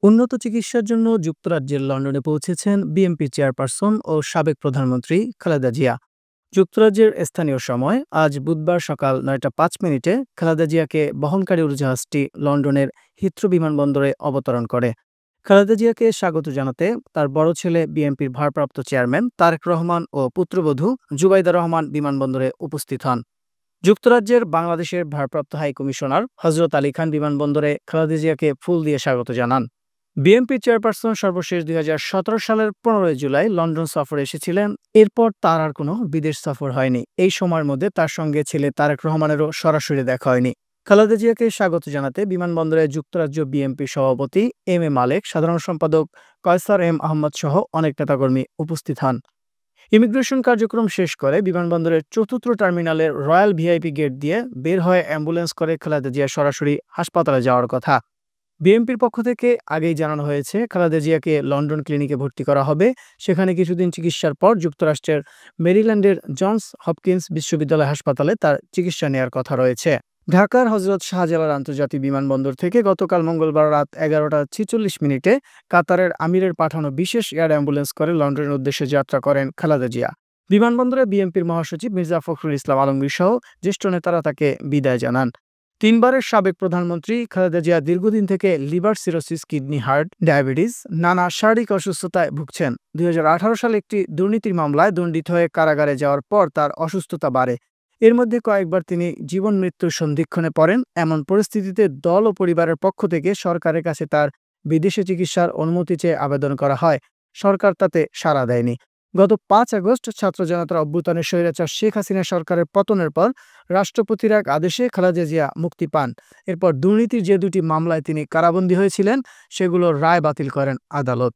উন্নত চিকিৎসার জন্য যুক্তরাজ্যের লন্ডনে পৌঁছেছেন বিএনপি চেয়ারপারসন ও সাবেক প্রধানমন্ত্রী খালেদা জিয়া। যুক্তরাজ্যের স্থানীয় সময় আজ বুধবার সকাল ৯টা ৫ মিনিটে খালেদা জিয়াকে বহনকারী উড়োজাহাজটি লন্ডনের হিথ্রো বিমানবন্দরে অবতরণ করে। খালেদা জিয়াকে স্বাগত জানাতে তার বড় ছেলে বিএনপির ভারপ্রাপ্ত চেয়ারম্যান তারেক রহমান ও পুত্রবধূ জুবাইদা রহমান বিমানবন্দরে উপস্থিত হন। যুক্তরাজ্যের বাংলাদেশের ভারপ্রাপ্ত হাই কমিশনার হজরত আলী খান বিমানবন্দরে খালেদা জিয়াকে ফুল দিয়ে স্বাগত জানান। বিএনপি চেয়ারপারসন সর্বশেষ ২০১৭ সালের ১৫ জুলাই লন্ডন সফরে এসেছিলেন। এরপর তার আর কোনো বিদেশ সফর হয়নি। এই সময়ের মধ্যে তার সঙ্গে ছেলে তারেক রহমানেরও সরাসরি দেখা হয়নি। খালেদা জিয়াকে স্বাগত জানাতে বিমানবন্দরে যুক্তরাজ্য বিএনপি সভাপতি এম এ মালেক, সাধারণ সম্পাদক কয়সার এম আহমদ সহ অনেক নেতাকর্মী উপস্থিত হন। ইমিগ্রেশন কার্যক্রম শেষ করে বিমানবন্দরের চতুর্থ টার্মিনালের রয়্যাল ভিআইপি গেট দিয়ে বের হয়ে অ্যাম্বুলেন্স করে খালেদা জিয়া সরাসরি হাসপাতালে যাওয়ার কথা। বিএনপির পক্ষ থেকে আগেই জানানো হয়েছে খালেদা জিয়াকে লন্ডন ক্লিনিকে ভর্তি করা হবে। সেখানে কিছুদিন চিকিৎসার পর যুক্তরাষ্ট্রের মেরিল্যান্ডের জনস হপকিন্স বিশ্ববিদ্যালয় হাসপাতালে তার চিকিৎসা নেওয়ার কথা রয়েছে। ঢাকার হজরত শাহজালাল আন্তর্জাতিক বিমানবন্দর থেকে গতকাল মঙ্গলবার রাত ১১টা ৪৬ মিনিটে কাতারের আমিরের পাঠানো বিশেষ এয়ার অ্যাম্বুলেন্স করে লন্ডনের উদ্দেশ্যে যাত্রা করেন খালেদা জিয়া। বিমানবন্দরে বিএনপির মহাসচিব মির্জা ফখরুল ইসলাম আলমগীর সহ জ্যেষ্ঠ নেতারা তাকে বিদায় জানান। তিনবারের সাবেক প্রধানমন্ত্রী খালেদা জিয়া দীর্ঘদিন থেকে liver cirrhosis, kidney, heart, diabetes, নানা শারীরিক অসুস্থতায় ভুগছেন। ২০১৮ সালে একটি দুর্নীতির মামলায় দণ্ডিত হয়ে কারাগারে যাওয়ার পর তার অসুস্থতা বাড়ে। এর মধ্যে কয়েকবার তিনি জীবন মৃত্যুর সন্ধিক্ষণে পড়েন। এমন পরিস্থিতিতে দল ও পরিবারের পক্ষ থেকে সরকারের কাছে তার বিদেশে চিকিৎসার অনুমতি চেয়ে আবেদন করা হয়। সরকার তাতে সাড়া দেয়নি। গত ৫ আগস্ট ছাত্র জনতার অভ্যুত্থানে স্বৈরাচার শেখ হাসিনা সরকারের পতনের পর রাষ্ট্রপতির এক আদেশে খালেদা জিয়া মুক্তি পান। এরপর দুর্নীতির যে দুটি মামলায় তিনি কারাবন্দী হয়েছিলেন সেগুলোর রায় বাতিল করেন আদালত।